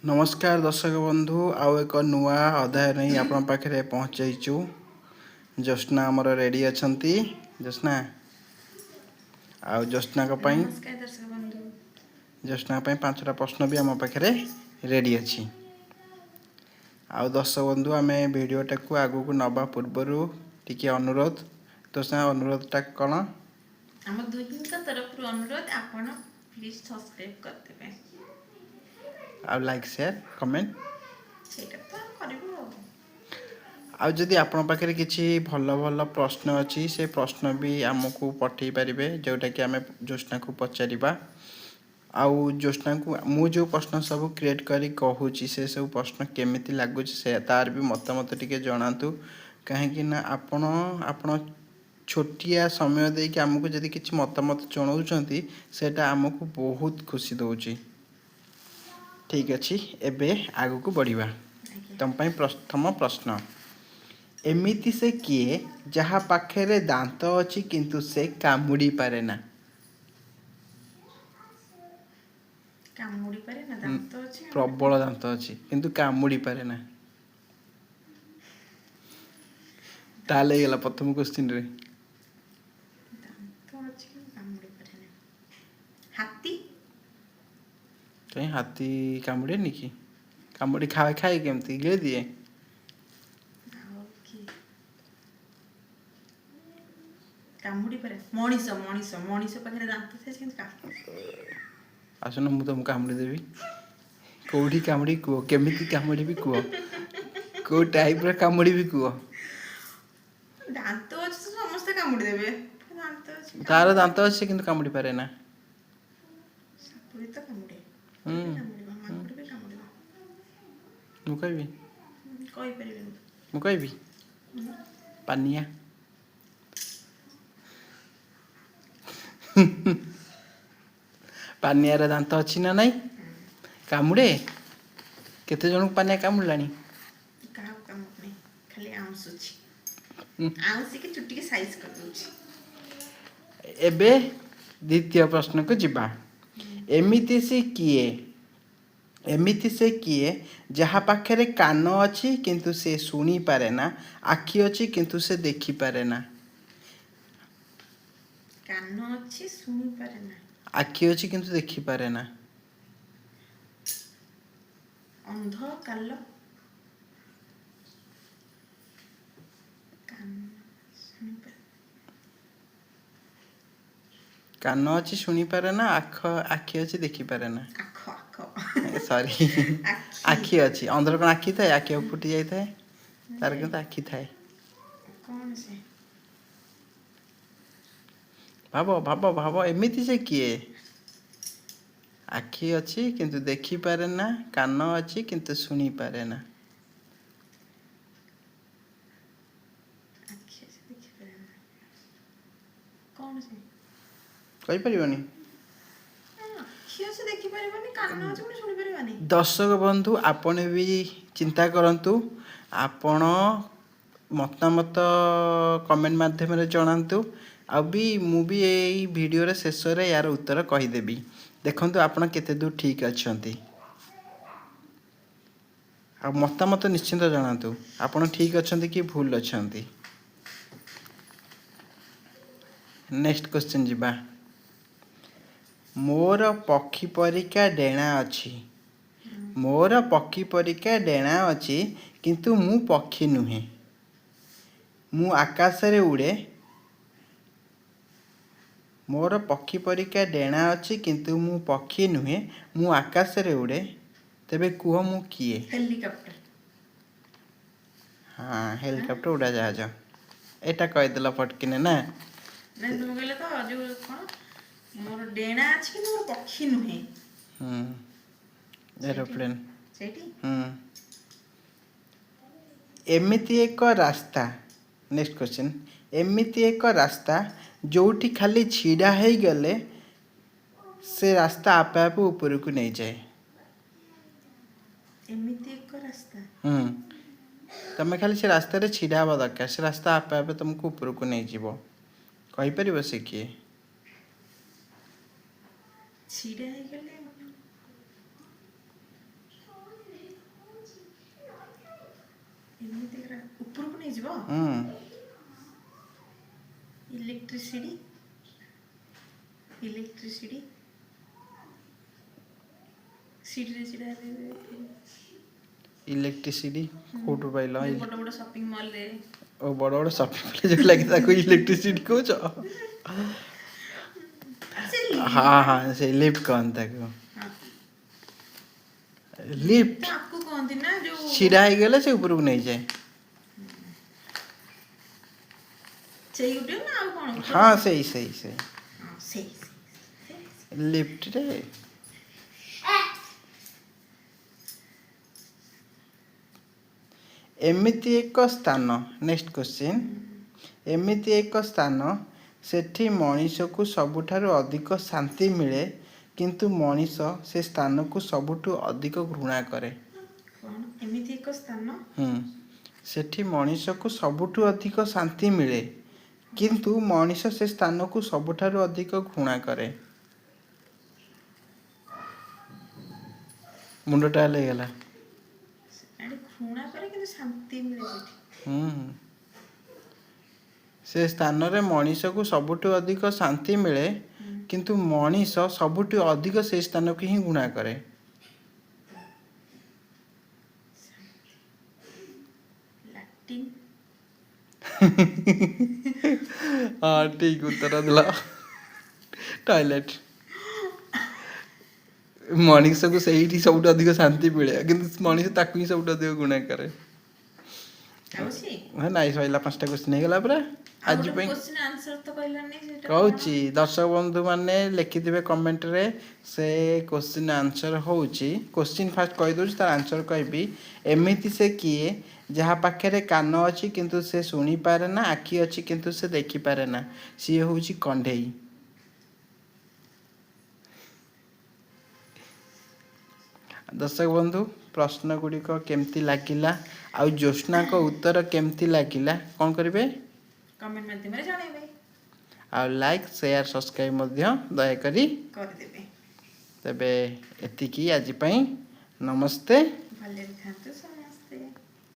नमस्कार दर्शक बंधु आउ एक नुआ अध्याय नहीं आपण पाखे पहुँचु। ज्योत्ना आमर रेडी अच्छा ज्योत्ना आउ ज्योत्ना नमस्कार दर्शक बंधु। ज्योत्ना 5टा प्रश्न भी आम पाखे रेडी अच्छी। आउ दर्शक बंधु आम भिडटा को आगू को नवा पूर्वर टी अनुरोध ज्योत्ना अनुरोधटा कौन आम दुहिं तरफ अनुरोध आपण प्लीज सब्सक्राइब करते आउ लाइक शेयर कमेंट करू। आउ जदि आपण पाखे किसी भल भल प्रश्न अच्छी से प्रश्न भी आमको पठे पारे जोटा कि आम ज्योत्ना को पचारा। आउ ज्योत्ना को मु जो प्रश्न सब क्रिएट करी कहूँ से सब प्रश्न केमिति लगुच से तार भी मतामत टिके जनातु कहीं ना आपण आपण छोटिया समय दे कि आमको जदि किसी मतामत जनाउछंती सेटा आमको बहुत खुशी दउची। ठीक अच्छी एबे आगु को बढ़िबा। तुम प्रथम प्रश्न एमिति से किए जहा पाखे दांत अच्छी किंतु से कामुड़ी पारे ना कामुड़ी पारे ना दांत अछि प्रबल दांत अच्छी किंतु कामुड़ी पारे ना ताले गेला प्रथम क्वेश्चन रे दांत अछि कामुड़ी पारे ना हाथी कहीं हाथी कामुड़े नी कि कामुड़ी खाए खाए केमती गिळे दिए कामुड़ी पारे मणिष मणिष मणिष पाखे दांत थे किंतु आसुन मु तुमको कामुड़ी देवी कौड़ी कामुड़ी कुह केमिति कामुड़ी भी कुह को टाइप रे कामुड़ी भी कुह दांत अछि समस्त कामुड़ी देबे दांत अछि तार दांत अच्छे किंतु कामुड़ी पारे ना सापुड़ी तो कामुड़े कामुड़ी माकुड़ी भी कामुड़ी मु कहबी कहि परिबे मु कहबी पानिया पानियार दांत अच्छी ना नहीं कामुड़े केते जन पानिया कामुड़लानी कहा कामुड़ नहीं खाली आउंस अछि आउंस के चुट्टी के साइज कर दोछि। एबे द्वितीय प्रश्न को जिबा एमिति से किए जहाँ पाखे कान अच्छी किंतु से शुणी पारे ना आखि अच्छी किंतु से देखी पारे ना कान अछि शुणी पारे ना आखि अच्छी किंतु देखी पारे ना अंध काल कान शुणी पारे कान अच्छी शुणी पारे ना आखि अच्छी देखी पारे ना आख आख सॉरी आखि अच्छी अंधर कौन आखि थाए आखि फुटी जाए थाए तार किंतु आखि थाए कौन से भाव भाव भाव एमिति से किए आखि अच्छी किंतु देखी पारे ना कान अच्छी किंतु शुणी पारे ना आखि से देखि पारे ना कौन से कहि परिबनी आखि से देखि परिबनी कान अछि पुनी शुणी परिबनी। दर्शक बंधु आपण भी चिंता करंतु आपण मतामत कमेंट माध्यम रे जणांतु आ भी मु भी एई वीडियो रे शेष रे यार उत्तर कहि देबी देखंतु आपण केते दूर ठीक अछंती आ मतामत निश्चिंत जणांतु आपण ठीक अछंती कि भूल अछंती। नेक्स्ट क्वेश्चन जिबा मोर पक्षी परिका डेणा अछि मोर पक्षी परिका डेणा अछि किंतु मु पक्षी नुहे मु आकाश रे उड़े मोर पक्षी परिका डेणा अछि किंतु मु पक्षी नुहे मु आकाश रे उड़े तेबे कुह मु किए हेलीकॉप्टर हाँ हेलीकॉप्टर उड़ा जहाज एटा कहि देला फटकिने ना नहीं तुम कहले तो जो कोन मोर डेणा अछि कि मोर पक्षी नुहे एरोप्लेन सेठी एमिति एक रास्ता नेक्स्ट क्वेश्चन एमिति एक रास्ता जोठी खाली छिड़ा हे गले से रास्ता आपे आपे ऊपर को नहीं जाए एमिति एक रास्ता तमे खाली से रास्ता रे छिड़ा हवा दरकार से रास्ता आपे आपे तुमको ऊपर को नहीं जीवो कहि परिबो से किए छिड़ा हे गले ଏମିତି ଉପରକୁ ନେଇଯିବ ଇଲେକ୍ଟ୍ରିସିଟି ସିଟିରେ ଛିଡ଼ା ହେଲେ ଇଲେକ୍ଟ୍ରିସିଟି କୋଉଠୁ ପାଇଲ? ବଡ଼ ବଡ଼ ସପିଂ ମଲରେ ଓ ବଡ଼ ବଡ଼ ସପିଂ ମଲ୍ ଯୋଉ ଲାଗି ତାକୁ ଇଲେକ୍ଟ୍ରିସିଟି କହୁଛ? ହଁ ହଁ ସେ ଲିଫ୍ଟ କହନ୍ତି ତାକୁ। ଲିଫ୍ଟ ଆକୁ କହନ୍ତି ନା ଯୋଉ ଛିଡ଼ା ହେଇଗଲେ ସେ ଉପରକୁ ନେଇଯାଏ। ସେଇ ଗୋଟେ ନା ଆଉ କଣ? ହଁ ସେଇ ହଁ ସେଇ ଲିଫ୍ଟରେ ଏମିତି ଏକ ସ୍ଥାନ, ନେକ୍ସଟ କ୍ୱେଶ୍ଚିନ୍, ଏମିତି ଏକ ସ୍ଥାନ ସେଠି ମଣିଷକୁ ସବୁଠାରୁ ଅଧିକ ଶାନ୍ତି ମିଳେ କିନ୍ତୁ ମଣିଷ ସେ ସ୍ଥାନକୁ ସବୁଠୁ ଅଧିକ ଘୃଣା କରେ। କଣ ଏମିତି ଏକ ସ୍ଥାନ? ସେଠି ମଣିଷକୁ ସବୁଠୁ ଅଧିକ ଶାନ୍ତି ମିଳେ କିନ୍ତୁ ମଣିଷ ସେ ସ୍ଥାନକୁ ସବୁଠାରୁ ଅଧିକ ଘୃଣା କରେ। ମୁଣ୍ଡଟା ହଲେଇଗଲା। ଘୃଣା କରେ କିନ୍ତୁ ଶାନ୍ତି ମିଳେ ସେଠି। ସେ ସ୍ଥାନରେ ମଣିଷକୁ ସବୁଠୁ ଅଧିକ ଶାନ୍ତି ମିଳେ କିନ୍ତୁ ମଣିଷ ସବୁଠୁ ଅଧିକ ସେଇ ସ୍ଥାନକୁ ହିଁ ଘୃଣା କରେ। ଲାଟିନ୍। ହଁ ଠିକ ଉତ୍ତର ଦେଲ। ଟଏଲେଟ। ମଣିଷକୁ ସେଇଠି ସବୁଠୁ ଅଧିକ ଶାନ୍ତି ମିଳେ କିନ୍ତୁ ମଣିଷ ତାକୁ ହିଁ ସବୁଠୁ ଅଧିକ ଘୃଣା କରେ। ନାଇଁ ସଇଲା, 5ଟା କ୍ୱେଶ୍ଚିନ୍ ହେଇଗଲା ପରା ଆଜି ପାଇଁ। କହୁଛି ଦର୍ଶକ ବନ୍ଧୁ ମାନେ ଲେଖିଥିବେ କମେଣ୍ଟରେ ସେ କ୍ୱେଶ୍ଚିନ୍ ଆନ୍ସର ହେଉଛି, କ୍ୱେଶ୍ଚିନ୍ ଫାଷ୍ଟ କହିଦେଉଛି ତାର ଆନ୍ସର କହିବି। ଏମିତି ସେ କିଏ ଯାହା ପାଖରେ କାନ ଅଛି କିନ୍ତୁ ସେ ଶୁଣିପାରେ ନା, ଆଖି ଅଛି କିନ୍ତୁ ସେ ଦେଖିପାରେ ନା, ସିଏ ହେଉଛି କଣ୍ଢେଇ। ଦର୍ଶକ ବନ୍ଧୁ ପ୍ରଶ୍ନ ଗୁଡ଼ିକ କେମିତି ଲାଗିଲା ଆଉ ଜ୍ୟୋତ୍ସ୍ନାଙ୍କ ଉତ୍ତର କେମିତି ଲାଗିଲା କ'ଣ କରିବେ? କମେଣ୍ଟ ମାଧ୍ୟମରେ ଜଣାଇବେ। ଆଉ ଲାଇକ୍ ସେୟାର ସବସ୍କ୍ରାଇବ୍ ମଧ୍ୟ ଦୟାକରି କରିଦେବେ। ତେବେ ଏତିକି ଆଜି ପାଇଁ, ନମସ୍ତେ। ଭଲରେ ଥାନ୍ତୁ।